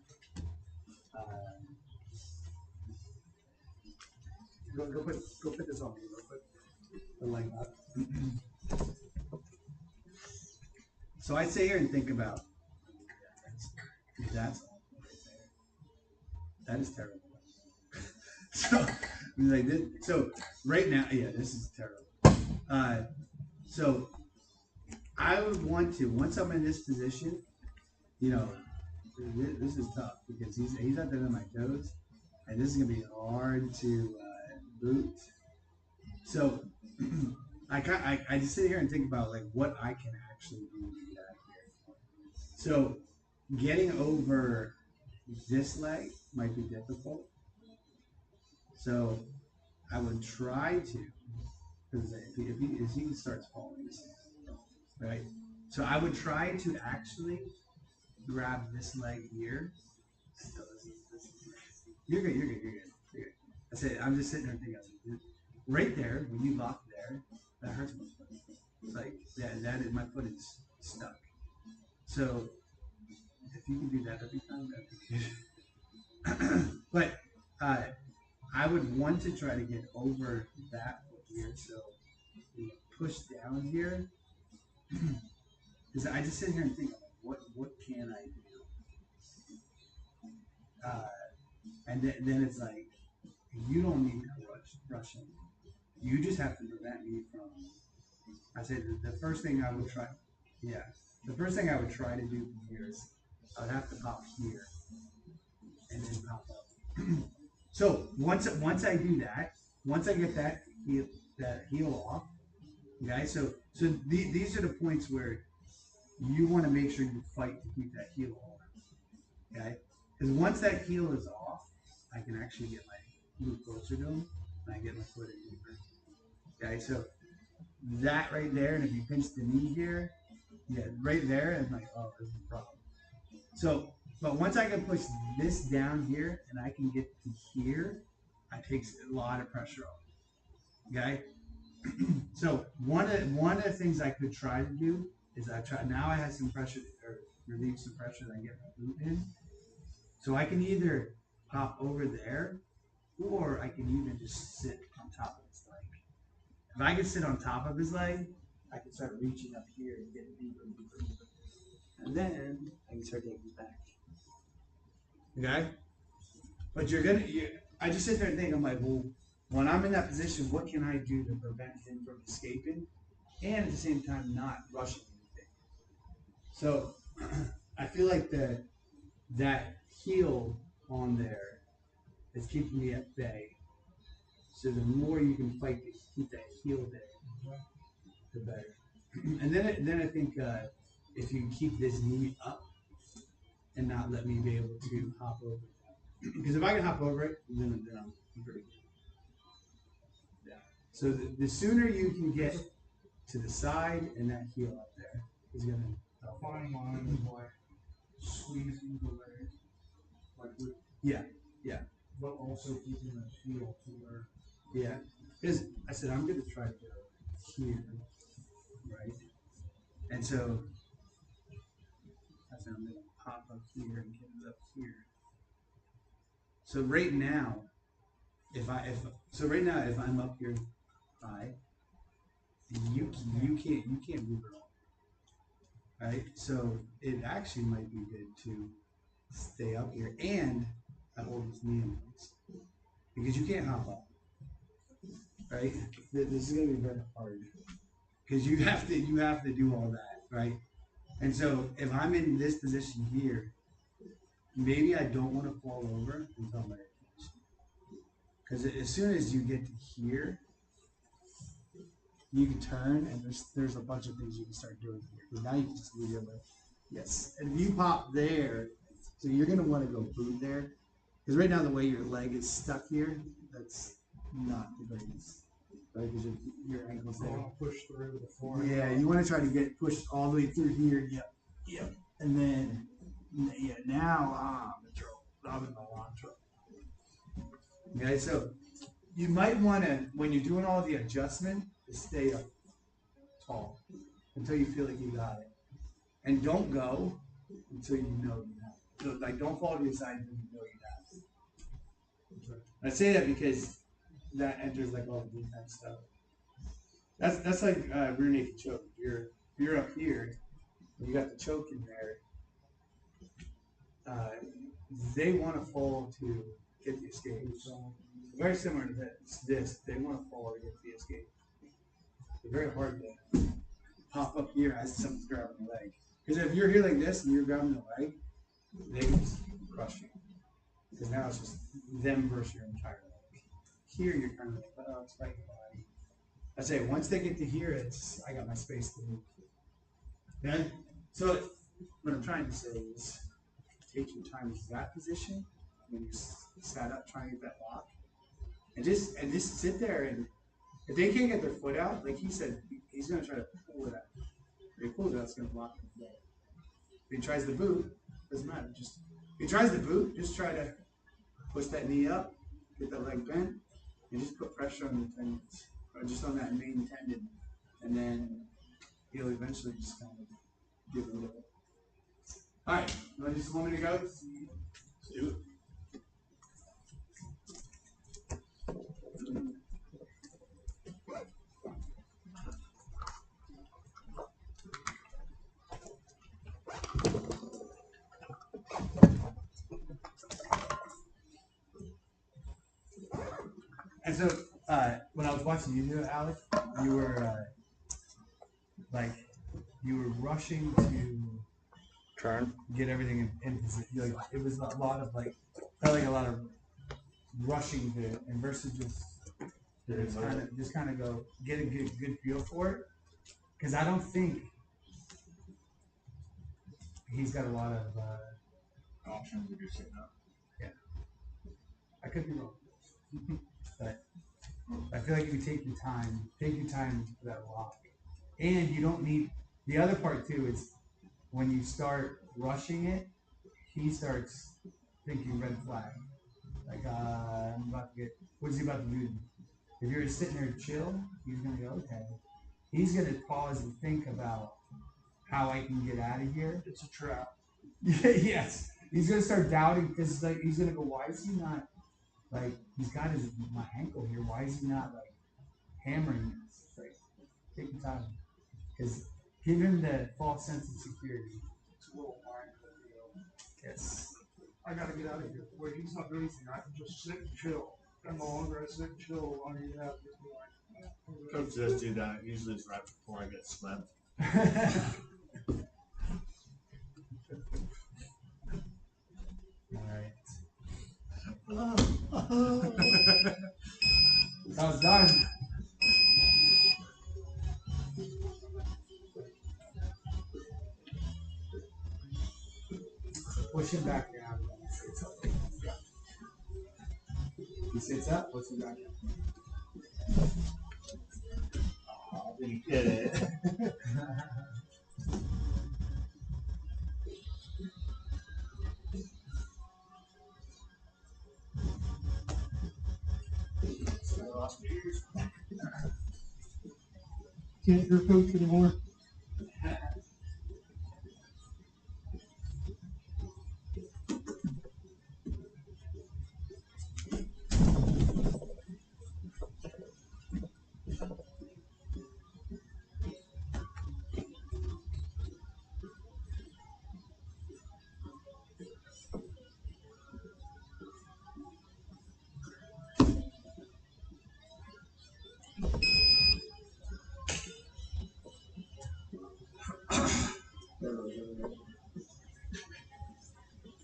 [SPEAKER 5] go put this on me real quick. The leg lock. So I sit here and think about that's all right there. That is terrible. So right now, yeah, this is terrible. So I would want to, once I'm in this position, you know, this is tough because he's out there on my toes, and this is gonna be hard to boot. So I just sit here and think about like what I can actually do to get out of here. So getting over this leg might be difficult. So I would try to, because if he starts falling, right? So I would try to actually grab this leg here. You're good. I said I'm just sitting there thinking, right there when you lock there, that hurts my foot. Like that is my foot is stuck. So if you can do that every time, that'd be good. But I would want to try to get over that foot here. So you push down here. Because I just sit here and think, what can I do? And then it's like, you don't need to rush him. You just have to prevent me from. I said the first thing I would try, yeah, the first thing I would try to do from here is I would have to pop here and then pop up. So once I do that, once I get that heel off, okay. So these are the points where you want to make sure you fight to keep that heel on, okay? Because once that heel is off, I can actually get move closer to him, and I get my foot in deeper. Okay, so that right there, and if you pinch the knee here, yeah, right there, I'm like, oh, this is a problem. So, but once I can push this down here, and I can get to here, it takes a lot of pressure off. Okay, so one of the things I could try to do is I have some pressure or relieve some pressure that I get my boot in. So I can either hop over there or I can even just sit on top of his leg. If I can sit on top of his leg, I can start reaching up here and getting deeper and deeper and deeper. And then I can start taking it back. Okay? But I just sit there and think, I'm like, well, when I'm in that position, what can I do to prevent him from escaping? And at the same time, not rushing anything. So I feel like that heel on there is keeping me at bay. So the more you can fight to keep that heel there, the better. And then I think if you keep this knee up and not let me be able to hop over that, because if I can hop over it, then I'm pretty good. Yeah. So the sooner you can get to the side and that heel up there is gonna help.
[SPEAKER 2] Fine line is like squeezing the leg, like with,
[SPEAKER 5] Yeah.
[SPEAKER 2] but also keeping the heel to where.
[SPEAKER 5] Yeah. Because I said I'm gonna try to go here, right? And so I said I'm gonna pop up here and get it up here. So right now, if I'm up here high, you can't move at all, right? So it actually might be good to stay up here and I hold this knee in place because you can't hop up, right? This is gonna be very hard because you have to do all that, right? And so if I'm in this position here, maybe I don't want to fall over until my because as soon as you get to here, you can turn and there's a bunch of things you can start doing here. Because now you can just move your leg. Yes. And if you pop there, so you're gonna want to go boot there. Because right now the way your leg is stuck here, that's not the greatest. Right? Because your ankle's there.
[SPEAKER 2] Push through the floor.
[SPEAKER 5] Yeah, you want to try to get it pushed all the way through here. Yep. And then now I'm in trouble. I'm in a lot of trouble. Okay, so you might want to, when you're doing all the adjustment, to stay up tall until you feel like you got it. And don't go until you know you have it. So, like, don't fall to your side until you know you have it. I say that because that enters like all the defense stuff. That's like rear naked choke. If you're up here, and you got the choke in there. They want to fall to get the escape. So very similar to this. They want to fall to get the escape. It's very hard to pop up here as someone's grabbing the leg. Because if you're here like this and you're grabbing the leg, they can just crush you. Because now it's just them versus your entire leg. Here you're kind of like, oh, it's right body. I say once they get to here, I got my space to move. Okay? So what I'm trying to say is take your time with that position when you sat up trying to get that lock. And just sit there, and if they can't get their foot out, like he said, he's gonna try to pull it out. If he pulls it out, it's gonna block him. If he tries the boot, doesn't matter. If he tries the boot, just try to push that knee up, get that leg bent, and just put pressure on the tendons, or just on that main tendon, and then he'll eventually just kind of give a little bit. All right, you want to just want me to go? Let's do it. And so, when I was watching you do it, Alex, you were rushing to
[SPEAKER 3] Turn.
[SPEAKER 5] get everything in position. Like, it was a lot of felt like a lot of rushing to it, and versus just kind of go get a good feel for it. Because I don't think he's got a lot of
[SPEAKER 3] Options if you're sitting up.
[SPEAKER 5] Yeah, I could be wrong, but I feel like if you take your time for that lock, and you don't need the other part too is when you start rushing it, he starts thinking red flag. Like, I'm about to get, what's he about to do? If you're sitting there chill, he's going to go, okay. He's going to pause and think about how I can get out of here.
[SPEAKER 2] It's a trap.
[SPEAKER 5] Yes. He's going to start doubting because he's going to go, why is he not, he's got my ankle here. Why is he not, hammering this? It's like, take your time. Because give him the false sense of security.
[SPEAKER 2] It's a little mindful,
[SPEAKER 5] Yes.
[SPEAKER 2] I gotta get out of here. Wait, he's not doing anything. I can just sit and chill. And the longer I sit and chill, the longer you have to be like.
[SPEAKER 3] Coach does do that. Usually it's right before I get slept.
[SPEAKER 5] All right. That was done. Push him back down.
[SPEAKER 4] He sits up. What's he got?
[SPEAKER 3] Oh, didn't get it. So I lost my ears. Can't hear coach anymore.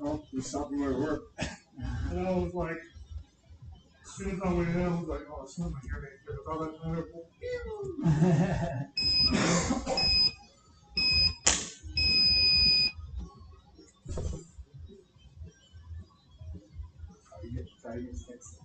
[SPEAKER 2] Oh, we stopped where we were. And I was like, as soon as I went in, I was like, oh, it's not my hair because all that time.
[SPEAKER 4] Try to get sticks.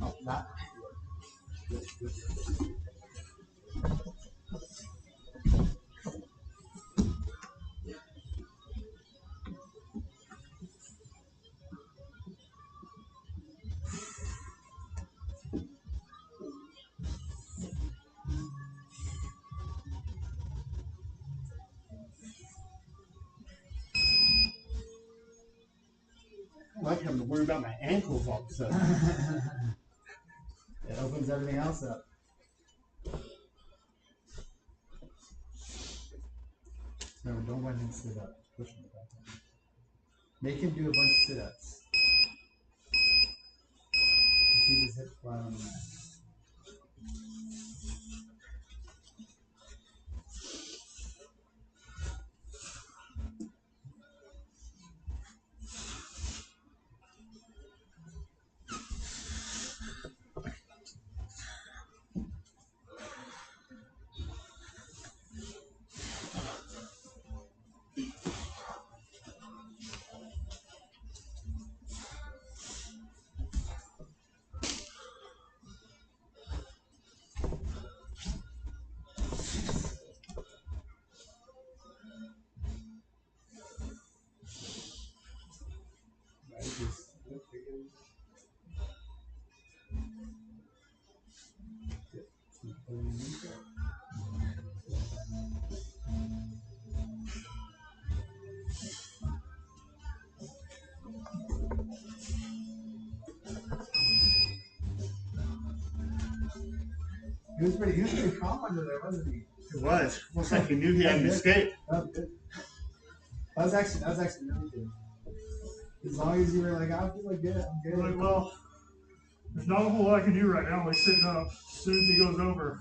[SPEAKER 4] Oh, not.
[SPEAKER 2] I like having to worry about my ankles all of a sudden.
[SPEAKER 4] It opens everything else up. Remember, don't let him sit up. Push him back. Make him do a bunch of sit-ups. Keep his hips flat on the mat. Right, just lift again. Keep pulling into it. He was pretty calm under there, wasn't he?
[SPEAKER 2] It was. Almost like he knew he had an escape.
[SPEAKER 4] That was good. That was actually really good. As long as you were like, I feel like good, I'm good.
[SPEAKER 2] I'm like, well, there's not a whole lot I can do right now. Like sitting up. As soon as he goes over.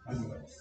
[SPEAKER 4] Anyways.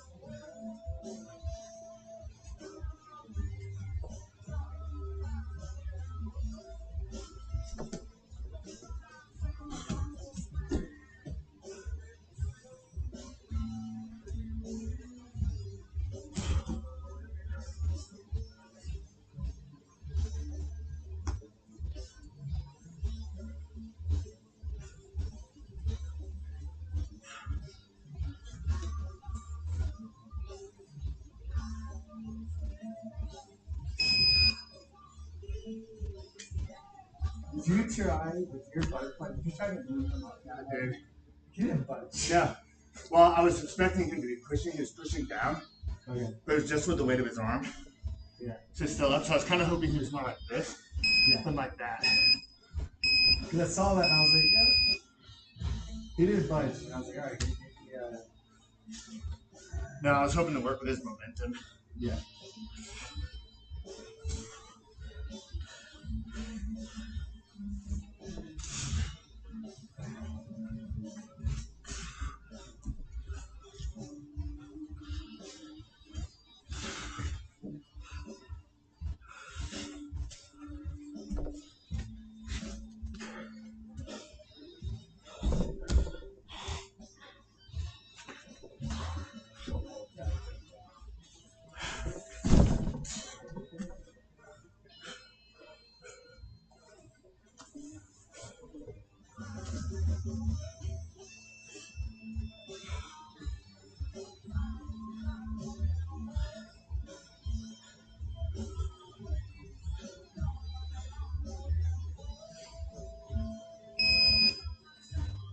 [SPEAKER 4] Did you try with your butterfly? Did you try to move him up?
[SPEAKER 2] I did.
[SPEAKER 4] You didn't budge.
[SPEAKER 2] Yeah. Well, I was expecting him to be pushing. He was pushing down.
[SPEAKER 5] Okay.
[SPEAKER 3] But it was just with the weight of his arm.
[SPEAKER 5] Yeah.
[SPEAKER 3] So still up. So I was kind of hoping he was more like this
[SPEAKER 5] Yeah.
[SPEAKER 3] than like that.
[SPEAKER 5] Because I saw that and I was like, yeah. He didn't budge. And I was like, all right. Yeah.
[SPEAKER 3] No, I was hoping to work with his momentum.
[SPEAKER 5] Yeah.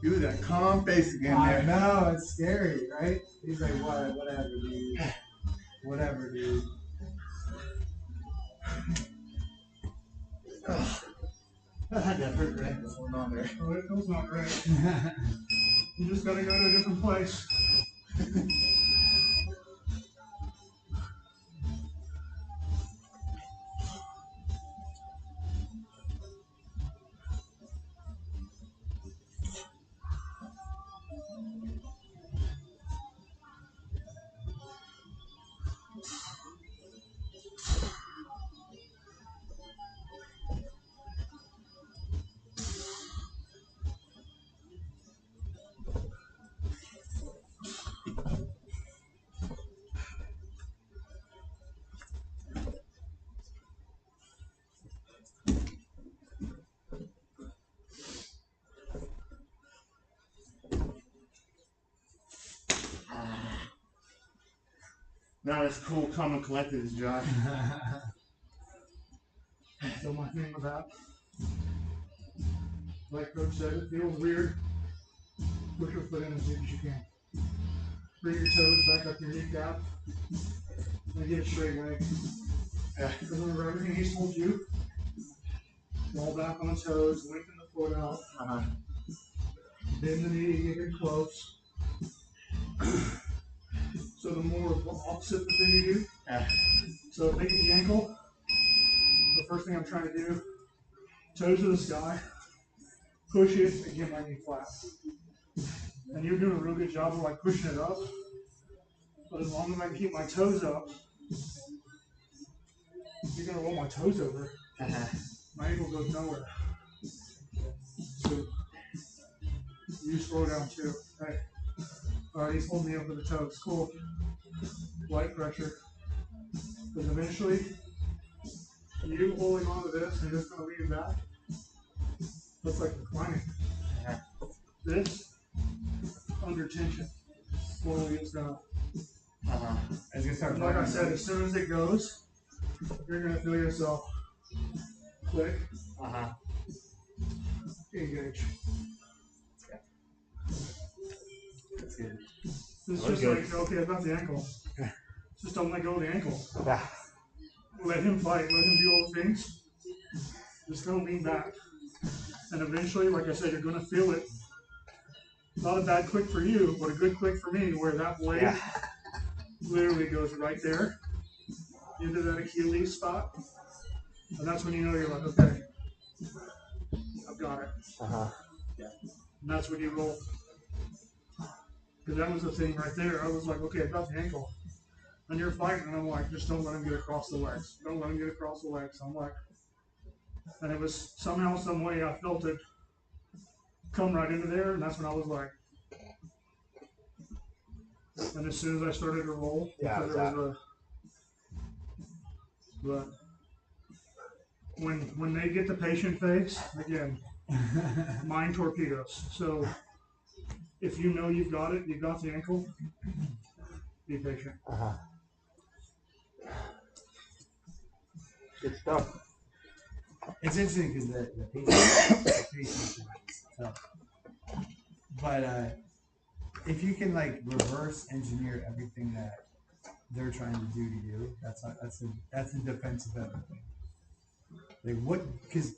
[SPEAKER 3] Do that calm face again
[SPEAKER 5] I
[SPEAKER 3] there.
[SPEAKER 5] know, it's scary, right? He's like, whatever, dude. Whatever, dude.
[SPEAKER 3] I had that hurt your ankle going on there.
[SPEAKER 2] Oh, it feels not great. You just gotta go to a different place.
[SPEAKER 3] Not as cool, calm, and collected as Josh.
[SPEAKER 2] So my thing with that, like Coach said, it feels weird. Push your foot in as deep as you can. Bring your toes back up your kneecap. And get a straight leg. Because remember, everything he's told you, roll back on toes, lengthen the foot out, bend the knee, get it close. So the more opposite the thing you do. So if they get the ankle, the first thing I'm trying to do, toes to the sky, push it, and get my knee flat. And you're doing a real good job of like pushing it up. But as long as I can keep my toes up, you're gonna roll my toes over. My ankle goes nowhere. So you slow down too. Hey. Alright, he's holding me up with the toes. Cool. Light pressure. Because eventually, you holding on to this and just gonna lean back. Looks like reclining. This under tension. Slowly it's gonna.
[SPEAKER 5] It's gonna start.
[SPEAKER 2] Like I said, as soon as it goes, you're gonna feel yourself click. Engage.
[SPEAKER 5] That's good.
[SPEAKER 2] It's
[SPEAKER 3] That was
[SPEAKER 2] just
[SPEAKER 3] good.
[SPEAKER 2] like, okay, I got the ankle. Just don't let go of the ankle.
[SPEAKER 3] Yeah.
[SPEAKER 2] Let him fight. Let him do all the things. Just don't lean back. And eventually, like I said, you're going to feel it. Not a bad click for you, but a good click for me, where that blade literally goes right there into that Achilles spot. And that's when you know you're like, okay, I've got it. And that's when you roll. Because that was the thing right there. I was like, okay, I got the ankle. And you're fighting, and I'm like, just don't let him get across the legs. Don't let him get across the legs. I'm like, and it was somehow, some way, I felt it come right into there, and that's when I was like, and as soon as I started to roll, but when they get the patient face, again, mind torpedoes. So if you know you've got it, you've got the ankle, be patient.
[SPEAKER 3] Good stuff.
[SPEAKER 5] It's interesting because the patient is tough. But if you can like reverse engineer everything that they're trying to do to you. That's a defensive everything. Like what? Because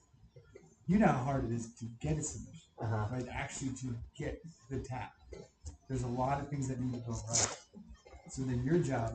[SPEAKER 5] you know how hard it is to get a submission, right? Actually, to get the tap. There's a lot of things that need to go right. So then your job